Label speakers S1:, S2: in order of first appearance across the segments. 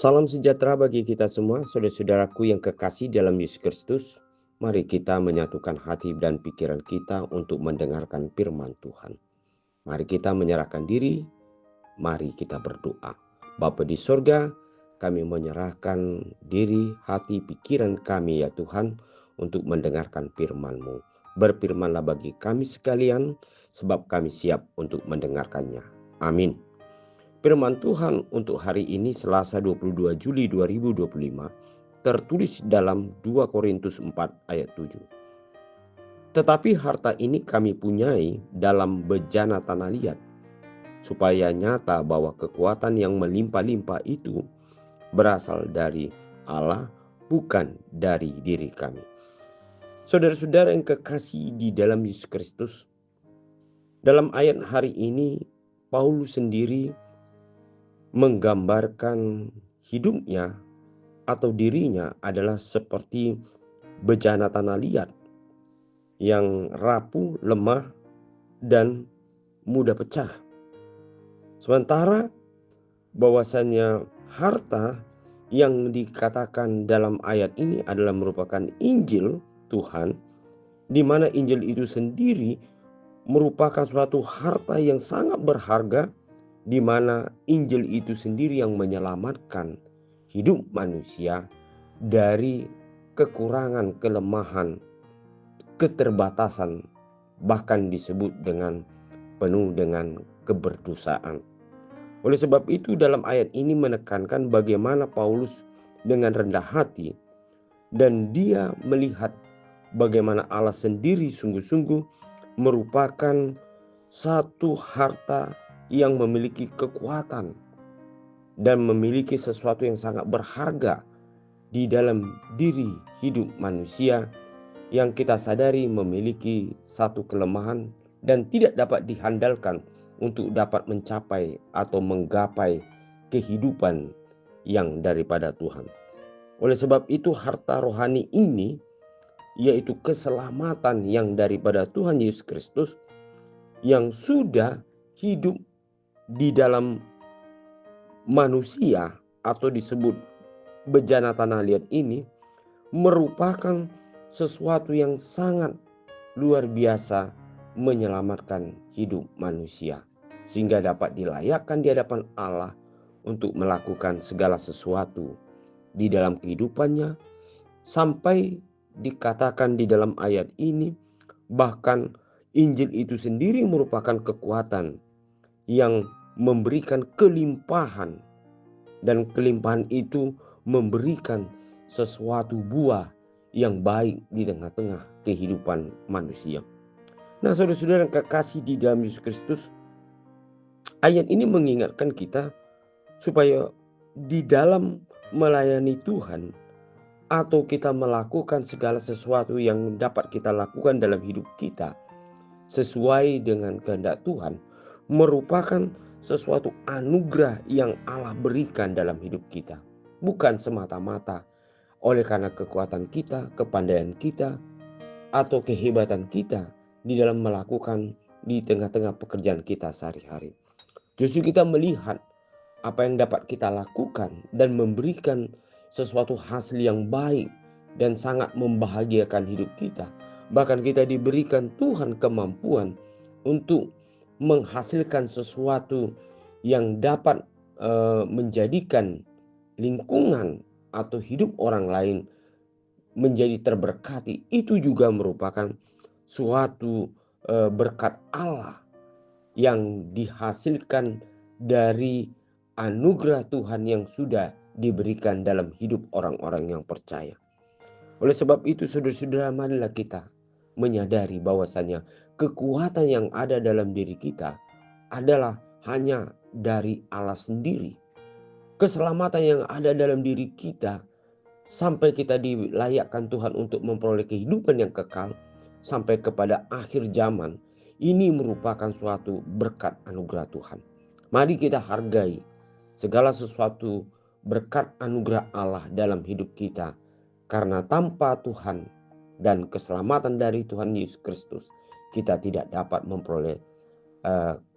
S1: Salam sejahtera bagi kita semua, saudara-saudaraku yang kekasih dalam Yesus Kristus. Mari kita menyatukan hati dan pikiran kita untuk mendengarkan firman Tuhan. Mari kita menyerahkan diri, mari kita berdoa. Bapa di sorga, kami menyerahkan diri, hati, pikiran kami ya Tuhan untuk mendengarkan firman-Mu. Berfirmanlah bagi kami sekalian, sebab kami siap untuk mendengarkannya. Amin. Firman Tuhan untuk hari ini Selasa 22 Juli 2025 tertulis dalam 2 Korintus 4 ayat 7. Tetapi harta ini kami punyai dalam bejana tanah liat, supaya nyata bahwa kekuatan yang melimpah-limpah itu berasal dari Allah, bukan dari diri kami. Saudara-saudara yang kekasih di dalam Yesus Kristus, dalam ayat hari ini Paulus sendiri menggambarkan hidupnya atau dirinya adalah seperti bejana tanah liat yang rapuh, lemah, dan mudah pecah. Sementara bahwasannya harta yang dikatakan dalam ayat ini adalah merupakan Injil Tuhan, di mana Injil itu sendiri merupakan suatu harta yang sangat berharga, di mana Injil itu sendiri yang menyelamatkan hidup manusia dari kekurangan, kelemahan, keterbatasan, bahkan disebut dengan penuh dengan keberdosaan. Oleh sebab itu dalam ayat ini menekankan bagaimana Paulus dengan rendah hati dan dia melihat bagaimana Allah sendiri sungguh-sungguh merupakan satu harta yang memiliki kekuatan dan memiliki sesuatu yang sangat berharga di dalam diri hidup manusia yang kita sadari memiliki satu kelemahan dan tidak dapat dihandalkan untuk dapat mencapai atau menggapai kehidupan yang daripada Tuhan. Oleh sebab itu harta rohani ini, yaitu keselamatan yang daripada Tuhan Yesus Kristus yang sudah hidup di dalam manusia atau disebut bejana tanah liat ini, merupakan sesuatu yang sangat luar biasa menyelamatkan hidup manusia, sehingga dapat dilayakkan di hadapan Allah untuk melakukan segala sesuatu di dalam kehidupannya, sampai dikatakan di dalam ayat ini bahkan Injil itu sendiri merupakan kekuatan yang memberikan kelimpahan, dan kelimpahan itu memberikan sesuatu buah yang baik di tengah-tengah kehidupan manusia. Nah, saudara-saudara yang kekasih di dalam Yesus Kristus, ayat ini mengingatkan kita supaya di dalam melayani Tuhan atau kita melakukan segala sesuatu yang dapat kita lakukan dalam hidup kita sesuai dengan kehendak Tuhan, merupakan sesuatu anugerah yang Allah berikan dalam hidup kita. Bukan semata-mata oleh karena kekuatan kita, kepandaian kita, atau kehebatan kita di dalam melakukan di tengah-tengah pekerjaan kita sehari-hari. Justru kita melihat apa yang dapat kita lakukan dan memberikan sesuatu hasil yang baik dan sangat membahagiakan hidup kita. Bahkan kita diberikan Tuhan kemampuan untuk menghasilkan sesuatu yang dapat menjadikan lingkungan atau hidup orang lain menjadi terberkati. Itu juga merupakan suatu berkat Allah yang dihasilkan dari anugerah Tuhan yang sudah diberikan dalam hidup orang-orang yang percaya. Oleh sebab itu saudara-saudara, marilah kita menyadari bahwasanya kekuatan yang ada dalam diri kita adalah hanya dari Allah sendiri. Keselamatan yang ada dalam diri kita sampai kita dilayakkan Tuhan untuk memperoleh kehidupan yang kekal sampai kepada akhir zaman, ini merupakan suatu berkat anugerah Tuhan. Mari kita hargai segala sesuatu berkat anugerah Allah dalam hidup kita, karena tanpa Tuhan dan keselamatan dari Tuhan Yesus Kristus, kita tidak dapat memperoleh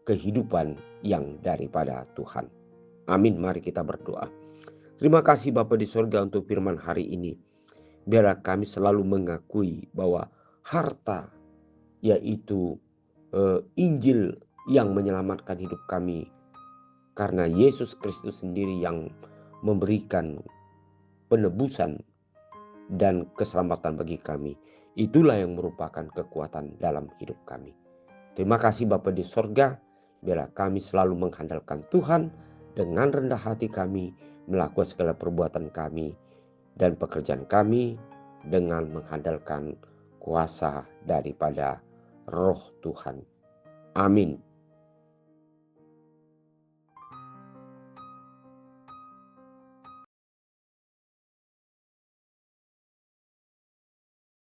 S1: kehidupan yang daripada Tuhan. Amin. Mari kita berdoa. Terima kasih Bapa di sorga untuk firman hari ini. Biarlah kami selalu mengakui bahwa harta yaitu Injil yang menyelamatkan hidup kami. Karena Yesus Kristus sendiri yang memberikan penebusan dan keselamatan bagi kami. Itulah yang merupakan kekuatan dalam hidup kami. Terima kasih Bapa di sorga. Biarlah kami selalu mengandalkan Tuhan dengan rendah hati kami melakukan segala perbuatan kami dan pekerjaan kami dengan mengandalkan kuasa daripada Roh Tuhan. Amin.